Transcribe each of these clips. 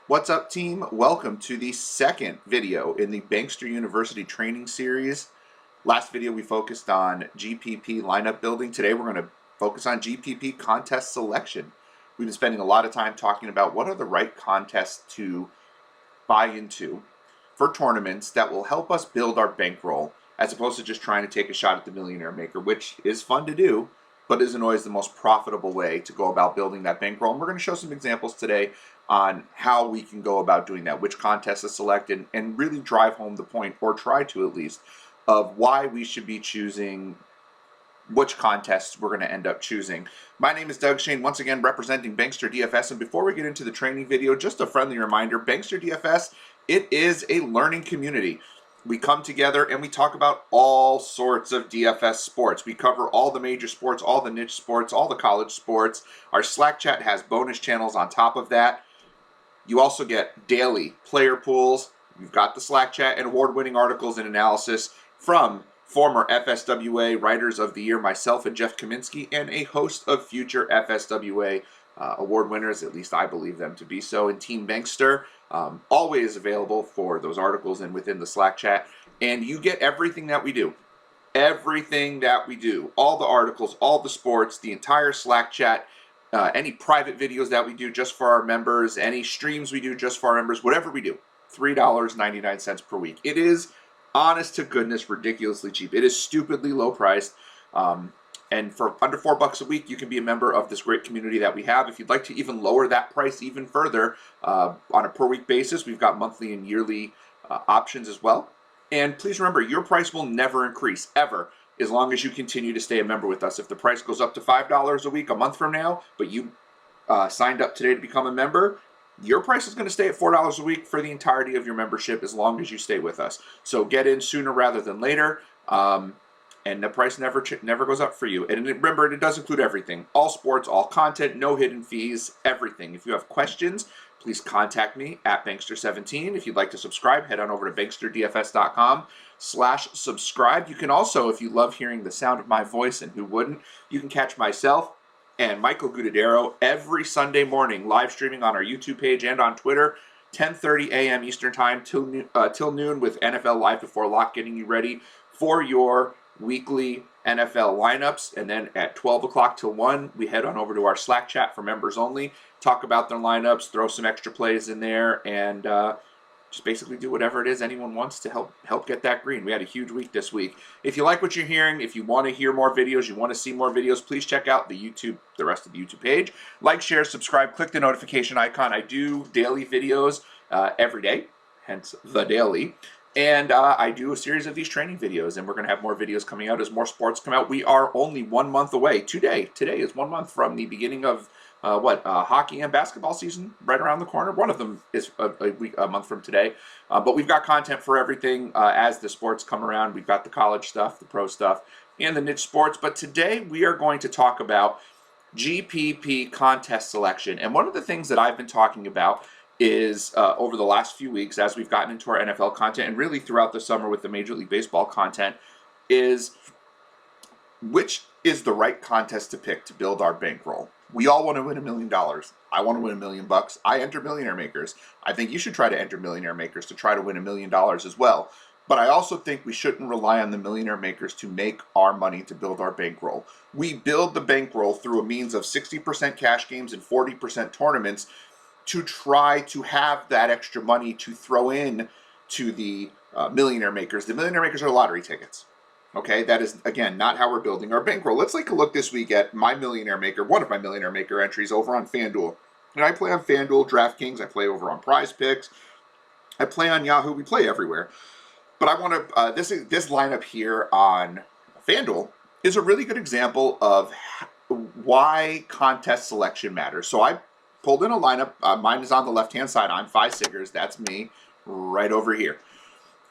What's up, team? Welcome to the second video in the Bankster University training series. Last video we focused on GPP lineup building. Today we're going to focus on GPP Contest Selection. We've been spending a lot of time talking about what are the right contests to buy into for tournaments that will help us build our bankroll, as opposed to just trying to take a shot at the Millionaire Maker, which is fun to do, but isn't always the most profitable way to go about building that bankroll. And we're going to show some examples today on how we can go about doing that, which contests to select, and really drive home the point, or try to at least, of why we should be choosing which contests we're going to end up choosing. My name is Doug Shane, once again representing Bankster DFS, and before we get into the training video, just a friendly reminder, Bankster DFS, it is a learning community. We come together and we talk about all sorts of DFS sports. We cover all the major sports, all the niche sports, all the college sports. Our Slack chat has bonus channels on top of that. You also get daily player pools. You've got the Slack chat and award-winning articles and analysis from former FSWA Writers of the Year, myself and Jeff Kaminsky, and a host of future FSWA award winners, at least I believe them to be so, in Team Bankster. Always available for those articles and within the Slack chat. And you get everything that we do. Everything that we do. All the articles, all the sports, the entire Slack chat, any private videos that we do just for our members, any streams we do just for our members, whatever we do, $3.99 per week. It is, honest to goodness, ridiculously cheap. It is stupidly low priced. And for under $4 a week, you can be a member of this great community that we have. If you'd like to even lower that price even further on a per week basis, we've got monthly and yearly options as well. And please remember, your price will never increase, ever, as long as you continue to stay a member with us. If the price goes up to $5 a week a month from now, but you signed up today to become a member, your price is going to stay at $4 a week for the entirety of your membership as long as you stay with us. So get in sooner rather than later, and the price never goes up for you. And remember, it does include everything. All sports, all content, no hidden fees, everything. If you have questions, please contact me at Bankster17. If you'd like to subscribe, head on over to banksterdfs.com/subscribe. You can also, if you love hearing the sound of my voice, and who wouldn't, you can catch myself and Michael Gudadero every Sunday morning, live streaming on our YouTube page and on Twitter, 10:30 a.m. Eastern Time till noon with NFL Live Before Lock, getting you ready for your weekly NFL lineups. And then at 12 o'clock till 1, we head on over to our Slack chat for members only, talk about their lineups, throw some extra plays in there, and just basically do whatever it is anyone wants to help get that green. We had a huge week this week. If you like what you're hearing, if you want to hear more videos, you want to see more videos, please check out the rest of the YouTube page. Like, share, subscribe, click the notification icon. I do daily videos every day, hence the daily. And I do a series of these training videos, and we're going to have more videos coming out as more sports come out. We are only 1 month away. Today is 1 month from the beginning of hockey and basketball season, right around the corner. One of them is a month from today. But we've got content for everything as the sports come around. We've got the college stuff, the pro stuff, and the niche sports. But today we are going to talk about GPP Contest Selection. And one of the things that I've been talking about is over the last few weeks, as we've gotten into our NFL content, and really throughout the summer with the Major League Baseball content, is which is the right contest to pick to build our bankroll. We all want to win $1 million. I want to win $1 million. I enter Millionaire Makers. I think you should try to enter Millionaire Makers to try to win $1 million as well. But I also think we shouldn't rely on the Millionaire Makers to make our money to build our bankroll. We build the bankroll through a means of 60% cash games and 40% tournaments to try to have that extra money to throw in to the Millionaire Makers. The Millionaire Makers are lottery tickets. Okay, that is, again, not how we're building our bankroll. Let's take a look this week at my Millionaire Maker, one of my Millionaire Maker entries over on FanDuel. And I play on FanDuel, Draftkings, I play over on Prize Picks, I play on Yahoo, we play everywhere. But I want to, this lineup here on FanDuel is a really good example of why contest selection matters. So I pulled in a lineup. Mine is on the left-hand side. I'm Five Siggers. That's me right over here.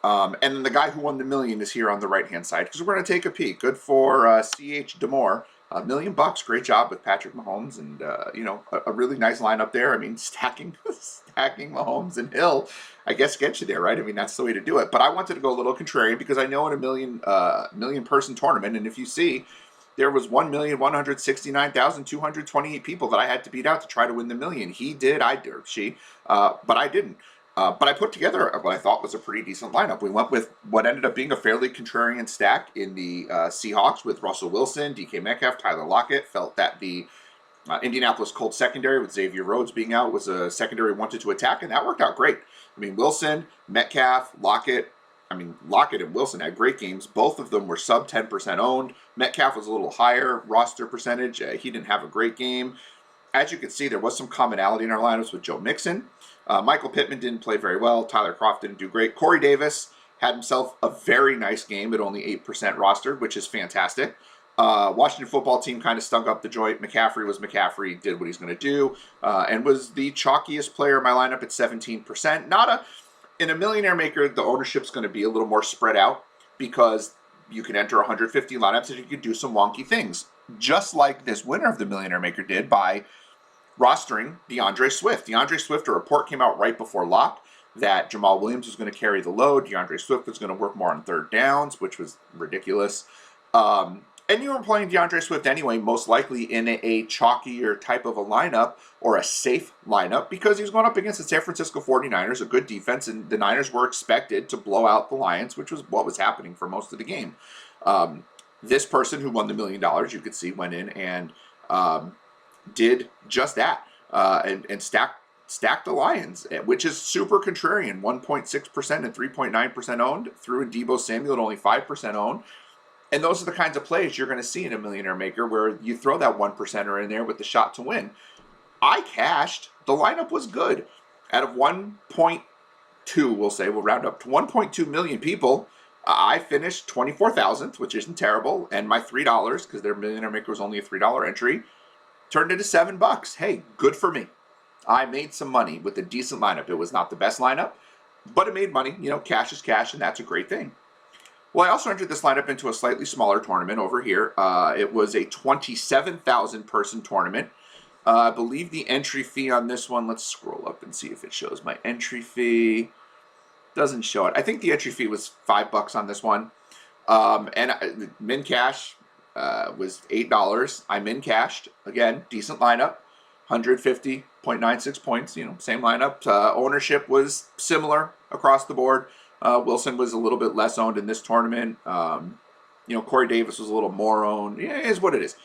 And then the guy who won the million is here on the right-hand side, because we're going to take a peek. Good for C.H. Demore. $1 million. Great job with Patrick Mahomes. And, a really nice lineup there. I mean, stacking Mahomes and Hill, I guess, gets you there, right? I mean, that's the way to do it. But I wanted to go a little contrarian because I know in a million person tournament, and if you see, there was 1,169,228 people that I had to beat out to try to win the million. He did, I did, or she, but I didn't. But I put together what I thought was a pretty decent lineup. We went with what ended up being a fairly contrarian stack in the Seahawks with Russell Wilson, DK Metcalf, Tyler Lockett. Felt that the Indianapolis Colts secondary with Xavier Rhodes being out was a secondary we wanted to attack, and that worked out great. I mean, Wilson, Metcalf, Lockett. I mean, Lockett and Wilson had great games. Both of them were sub 10% owned. Metcalf was a little higher roster percentage. He didn't have a great game. As you can see, there was some commonality in our lineups with Joe Mixon. Michael Pittman didn't play very well. Tyler Kroft didn't do great. Corey Davis had himself a very nice game at only 8% rostered, which is fantastic. Washington football team kind of stunk up the joint. McCaffrey was McCaffrey, did what he's going to do, and was the chalkiest player in my lineup at 17%. In a millionaire maker, the ownership's going to be a little more spread out because you can enter 150 lineups and you can do some wonky things. Just like this winner of the millionaire maker did by rostering DeAndre Swift. DeAndre Swift, a report came out right before lock that Jamal Williams was going to carry the load. DeAndre Swift was going to work more on third downs, which was ridiculous. And you were playing DeAndre Swift anyway, most likely in a chalkier type of a lineup or a safe lineup because he was going up against the San Francisco 49ers, a good defense, and the Niners were expected to blow out the Lions, which was what was happening for most of the game. This person who won the $1 million, you could see, went in and did just that and stacked the Lions, which is super contrarian, 1.6% and 3.9% owned, threw in Deebo Samuel at only 5% owned. And those are the kinds of plays you're going to see in a millionaire maker where you throw that 1%er in there with the shot to win. I cashed. The lineup was good. Out of 1.2, we'll round up to 1.2 million people, I finished 24,000th, which isn't terrible, and my $3, because their millionaire maker was only a $3 entry, turned into $7. Hey, good for me. I made some money with a decent lineup. It was not the best lineup, but it made money. You know, cash is cash, and that's a great thing. Well, I also entered this lineup into a slightly smaller tournament over here. It was a 27,000 person tournament. I believe the entry fee on this one, let's scroll up and see if it shows my entry fee. Doesn't show it. I think the entry fee was $5 on this one. And min cash was $8. I min cashed. Again, decent lineup. 150.96 points, you know, same lineup. Ownership was similar across the board. Wilson was a little bit less owned in this tournament. You know, Corey Davis was a little more owned. Yeah, it is what it is.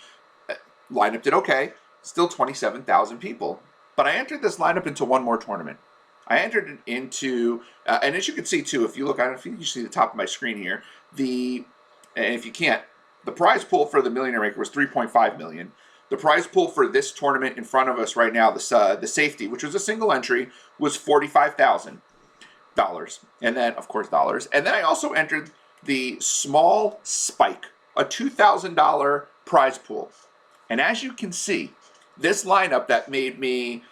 Lineup did okay. Still 27,000 people. But I entered this lineup into one more tournament. I entered it into, and as you can see too, if you look, I don't know if you see the top of my screen here, and if you can't, the prize pool for the millionaire maker was 3.5 million. The prize pool for this tournament in front of us right now, the safety, which was a single entry, was $45,000. And then, of course, dollars. And then I also entered the small spike, a $2,000 prize pool. And as you can see, this lineup that made me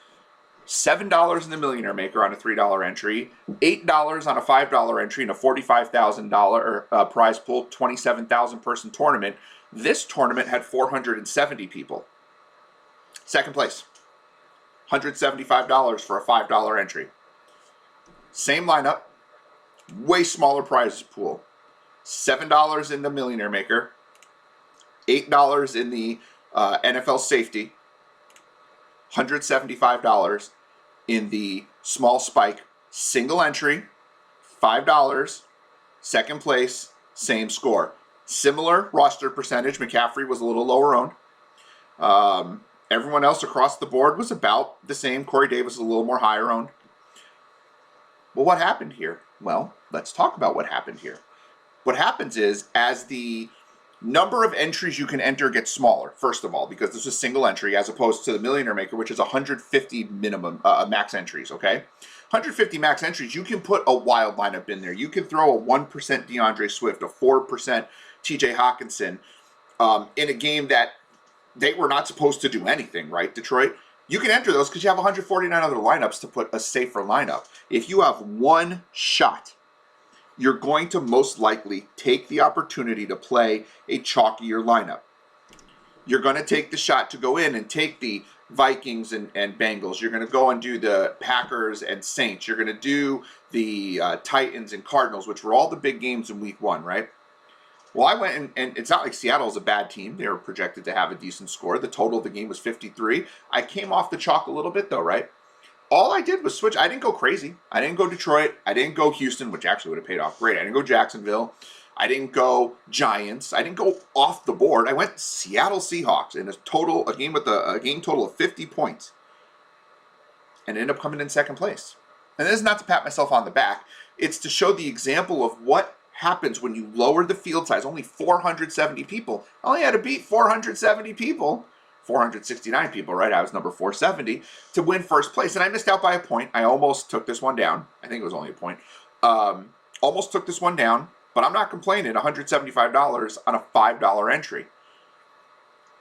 $7 in the millionaire maker on a $3 entry, $8 on a $5 entry in a $45,000 prize pool, 27,000 person tournament. This tournament had 470 people. Second place, $175 for a $5 entry. Same lineup, way smaller prize pool. $7 in the millionaire maker, $8 in the NFL safety, $175 in the small spike, single entry, $5, second place, same score. Similar roster percentage. McCaffrey was a little lower owned. Everyone else across the board was about the same. Corey Davis was a little more higher owned. Well, what happened here? Well, let's talk about what happened here. What happens is, as the number of entries you can enter gets smaller, first of all, because this is single entry, as opposed to the millionaire maker, which is 150 minimum max entries, okay? 150 max entries, you can put a wild lineup in there. You can throw a 1% DeAndre Swift, a 4% TJ Hawkinson, in a game that they were not supposed to do anything, right, Detroit? You can enter those because you have 149 other lineups to put a safer lineup. If you have one shot, you're going to most likely take the opportunity to play a chalkier lineup. You're going to take the shot to go in and take the Vikings and Bengals. You're going to go and do the Packers and Saints. You're going to do the Titans and Cardinals, which were all the big games in week one, right? Well, I went and it's not like Seattle's a bad team. They were projected to have a decent score. The total of the game was 53. I came off the chalk a little bit though, right? All I did was switch. I didn't go crazy. I didn't go Detroit. I didn't go Houston, which actually would have paid off great. I didn't go Jacksonville. I didn't go Giants. I didn't go off the board. I went Seattle Seahawks in a game with a game total of 50 points, and ended up coming in second place. And this is not to pat myself on the back. It's to show the example of what happens when you lower the field size. Only 470 people. I only had to beat 470 people. 469 people, right? I was number 470 to win first place. And I missed out by a point. I almost took this one down. I think it was only a point. Almost took this one down, but I'm not complaining. $175 on a $5 entry.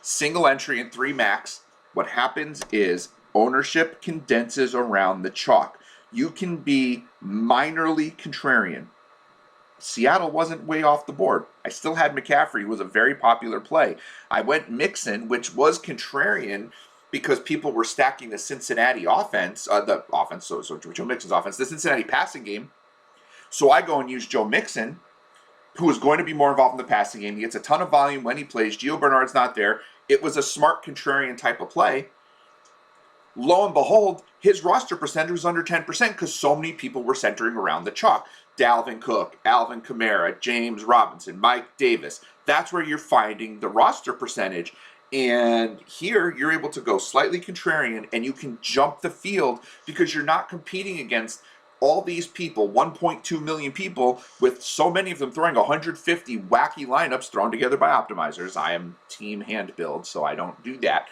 Single entry and 3 max. What happens is ownership condenses around the chalk. You can be minorly contrarian. Seattle wasn't way off the board. I still had McCaffrey, who was a very popular play. I went Mixon, which was contrarian because people were stacking the Cincinnati offense, so Joe Mixon's offense, the Cincinnati passing game. So I go and use Joe Mixon, who is going to be more involved in the passing game. He gets a ton of volume when he plays. Gio Bernard's not there. It was a smart contrarian type of play. Lo and behold, his roster percentage was under 10% because so many people were centering around the chalk. Dalvin Cook, Alvin Kamara, James Robinson, Mike Davis. That's where you're finding the roster percentage. And here you're able to go slightly contrarian and you can jump the field because you're not competing against all these people, 1.2 million people, with so many of them throwing 150 wacky lineups thrown together by optimizers. I am team hand build, so I don't do that.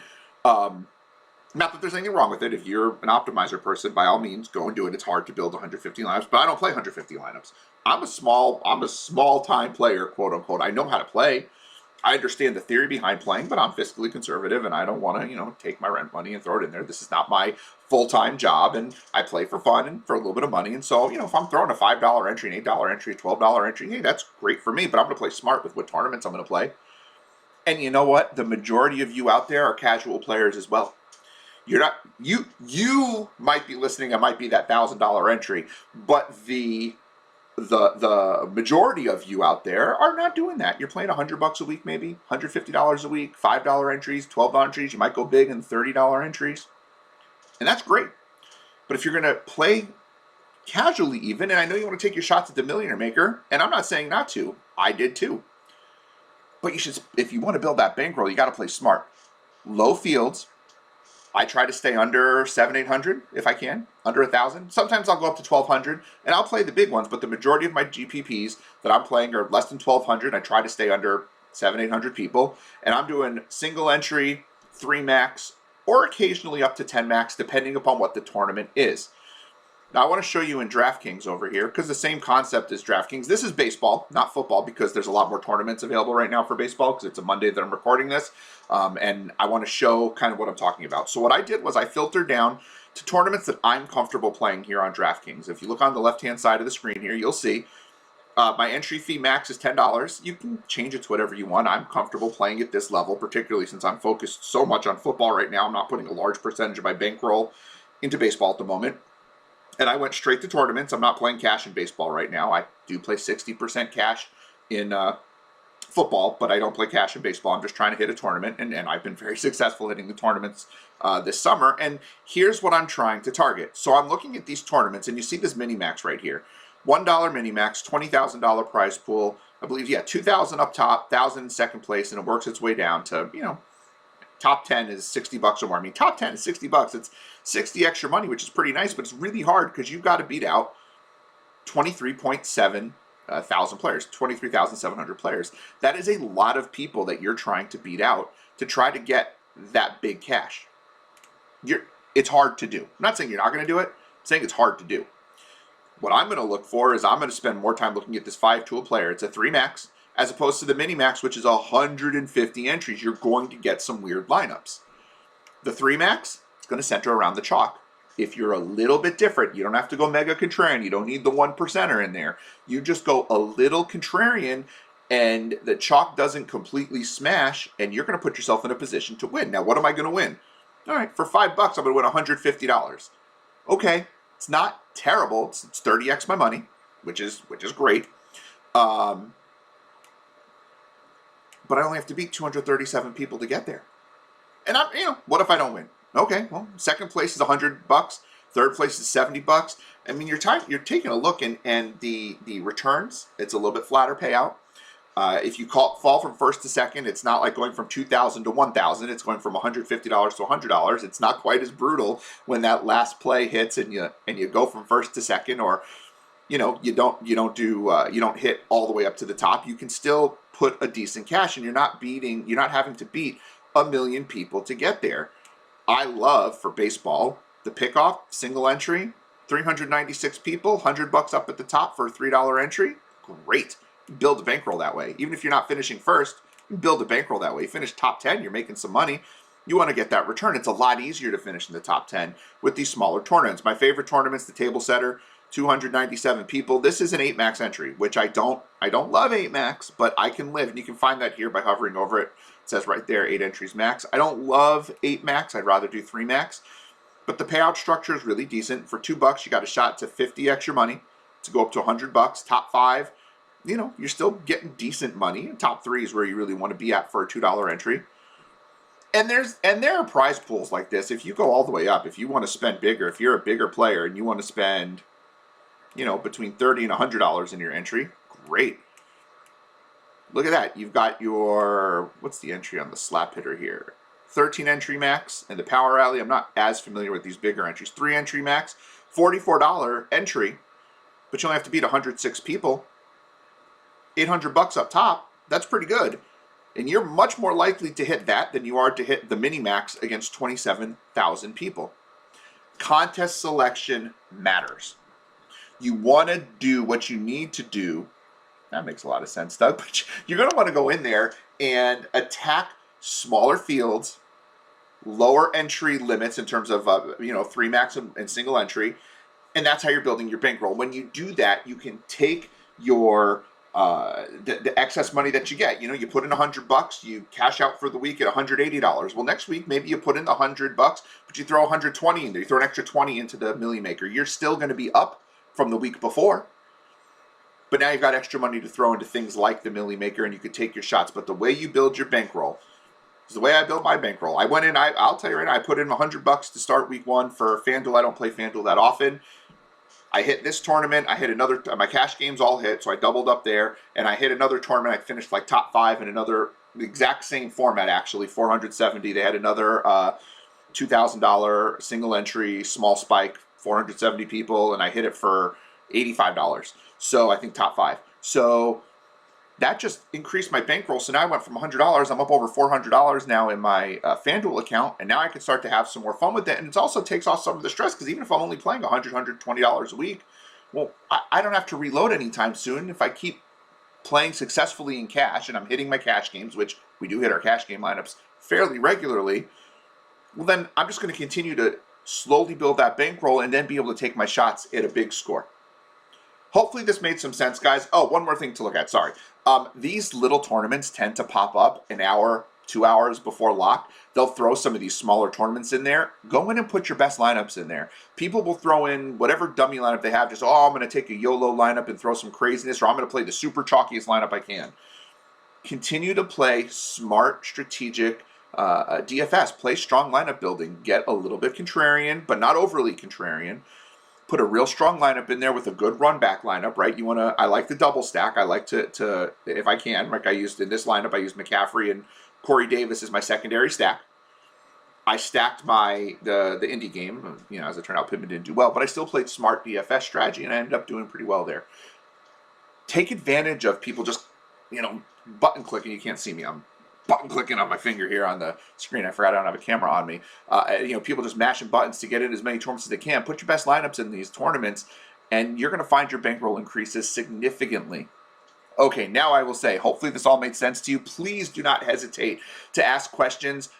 Not that there's anything wrong with it. If you're an optimizer person, by all means, go and do it. It's hard to build 150 lineups, but I don't play 150 lineups. I'm a small time player, quote unquote. I know how to play. I understand the theory behind playing, but I'm fiscally conservative and I don't want to, take my rent money and throw it in there. This is not my full-time job, and I play for fun and for a little bit of money. And so, if I'm throwing a $5 entry, an $8 entry, a $12 entry, hey, that's great for me, but I'm going to play smart with what tournaments I'm going to play. And you know what? The majority of you out there are casual players as well. You're not, you might be listening, it might be that $1,000 entry, but the majority of you out there are not doing that. You're playing $100 a week, maybe $150 a week, $5 entries, $12 entries. You might go big in $30 entries, and that's great. But if you're going to play casually, even, and I know you want to take your shots at the Millionaire Maker, and I'm not saying not to. I did too. But you should, if you want to build that bankroll, you got to play smart. Low fields. I try to stay under 700-800 if I can, under 1,000. Sometimes I'll go up to 1,200, and I'll play the big ones, but the majority of my GPPs that I'm playing are less than 1,200. I try to stay under 700-800 people, and I'm doing single entry, 3 max, or occasionally up to 10 max, depending upon what the tournament is. Now, I want to show you in Draftkings over here, because the same concept as Draftkings. This is baseball, not football, because there's a lot more tournaments available right now for baseball, because it's a Monday that I'm recording this, and I want to show kind of what I'm talking about. So what I did was I filtered down to tournaments that I'm comfortable playing here on Draftkings. If you look on the left-hand side of the screen here, you'll see my entry fee max is $10. You can change it to whatever you want. I'm comfortable playing at this level, particularly since I'm focused so much on football right now. I'm not putting a large percentage of my bankroll into baseball at the moment. And I went straight to tournaments. I'm not playing cash in baseball right now. I do play 60% cash in football, but I don't play cash in baseball. I'm just trying to hit a tournament, and I've been very successful hitting the tournaments this summer. And here's what I'm trying to target. So I'm looking at these tournaments, and you see this mini-max right here. $1 mini-max, $20,000 prize pool. I believe, yeah, $2,000 up top, $1,000 in second place, and it works its way down to, top 10 is $60 or more. I mean, top 10 is $60. It's 60 extra money, which is pretty nice, but it's really hard because you've got to beat out 23.7 thousand players, 23,700 players. That is a lot of people that you're trying to beat out to try to get that big cash. It's hard to do. I'm not saying you're not going to do it. I'm saying it's hard to do. What I'm going to look for is I'm going to spend more time looking at this 5-tool player. It's a 3 max. As opposed to the mini-max, which is 150 entries, you're going to get some weird lineups. The 3 max, it's going to center around the chalk. If you're a little bit different, you don't have to go mega contrarian. You don't need the 1%er in there. You just go a little contrarian, and the chalk doesn't completely smash, and you're going to put yourself in a position to win. Now, what am I going to win? All right, for $5, I'm going to win $150. Okay, it's not terrible. It's 30x my money, which is great. but I only have to beat 237 people to get there. And I'm, what if I don't win? Okay, well, second place is $100. Third place is $70. I mean, you're taking a look, and the returns, it's a little bit flatter payout. If you fall from first to second, it's not like going from $2,000 to $1,000. It's going from $150 to $100. It's not quite as brutal when that last play hits and you go from first to second, or you don't hit all the way up to the top. You can still put a decent cash, and you're not having to beat 1 million people to get there. I love, for baseball, the pickoff single entry, 396 people, $100 up at the top for a $3 entry. Great. You build a bankroll that way. Even if you're not finishing first, you build a bankroll that way. You finish top 10, you're making some money. You want to get that return. It's a lot easier to finish in the top 10 with these smaller tournaments. My favorite tournament's the table setter, 297 people. This is an 8 max entry, which I don't love 8 max, but I can live, and you can find that here by hovering over it. It says right there, 8 entries max. I don't love 8 max. I'd rather do 3 max. But the payout structure is really decent. For $2, you got a shot to 50 extra money to go up to $100. Top 5, you're still getting decent money. Top 3 is where you really want to be at for a $2 entry. And there are prize pools like this. If you go all the way up, if you want to spend bigger, if you're a bigger player and you want to spend, between $30 and $100 in your entry, great. Look at that. You've got your, what's the entry on the slap hitter here? 13 entry max, and the power rally, I'm not as familiar with these bigger entries. 3 entry max, $44 entry, but you only have to beat 106 people. $800 up top, that's pretty good. And you're much more likely to hit that than you are to hit the mini max against 27,000 people. Contest selection matters. You want to do what you need to do. That makes a lot of sense, Doug. But you're going to want to go in there and attack smaller fields, lower entry limits in terms of 3 max and single entry, and that's how you're building your bankroll. When you do that, you can take your the excess money that you get. You put in $100, you cash out for the week at $180. Well, next week maybe you put in the $100, but you throw 120 in there. You throw an extra 20 into the Millie Maker. You're still going to be up from the week before, but now you've got extra money to throw into things like the Millie Maker, and you could take your shots. But the way you build your bankroll is the way I built my bankroll. I went in, I'll tell you right now, I put in $100 to start week 1 for FanDuel. I don't play FanDuel that often. I hit this tournament. I hit another, my cash games all hit, so I doubled up there. And I hit another tournament. I finished like top 5 in another, the exact same format actually, 470. They had another $2,000 single entry, small spike, 470 people, and I hit it for $85. So I think top 5. So that just increased my bankroll. So now I went from $100, I'm up over $400 now in my FanDuel account, and now I can start to have some more fun with it. And it also takes off some of the stress, because even if I'm only playing $100, $120 a week, well, I don't have to reload anytime soon. If I keep playing successfully in cash, and I'm hitting my cash games, which we do hit our cash game lineups fairly regularly, well, then I'm just going to continue to slowly build that bankroll and then be able to take my shots at a big score. Hopefully this made some sense, guys. Oh, one more thing to look at, sorry. These little tournaments tend to pop up an hour, 2 hours before lock. They'll throw some of these smaller tournaments in there. Go in and put your best lineups in there. People will throw in whatever dummy lineup they have. Just, oh, I'm going to take a YOLO lineup and throw some craziness, or I'm going to play the super chalkiest lineup I can. Continue to play smart, strategic DFS. Play strong lineup building. Get a little bit contrarian, but not overly contrarian. Put a real strong lineup in there with a good run back lineup, right? You want to, I like the double stack. I like to if I can, like I used in this lineup, I used McCaffrey and Corey Davis as my secondary stack. I stacked the indie game. As it turned out, Pittman didn't do well, but I still played smart DFS strategy, and I ended up doing pretty well there. Take advantage of people just, button clicking. You can't see me. I'm button clicking on my finger here on the screen. I forgot I don't have a camera on me. People just mashing buttons to get in as many tournaments as they can. Put your best lineups in these tournaments, and you're going to find your bankroll increases significantly. Okay, now I will say, hopefully this all made sense to you. Please do not hesitate to ask questions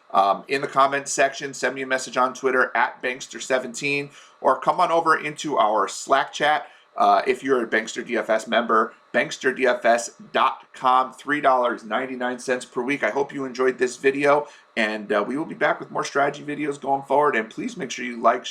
in the comments section. Send me a message on Twitter at Bankster17, or come on over into our Slack chat. If you're a Bankster DFS member, banksterdfs.com, $3.99 per week. I hope you enjoyed this video, and we will be back with more strategy videos going forward. And please make sure you like,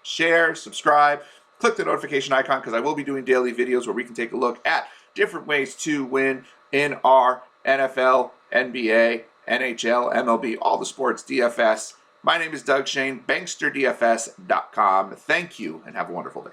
share, subscribe, click the notification icon, because I will be doing daily videos where we can take a look at different ways to win in our NFL, NBA, NHL, MLB, all the sports, DFS. My name is Doug Shane, banksterdfs.com. Thank you, and have a wonderful day.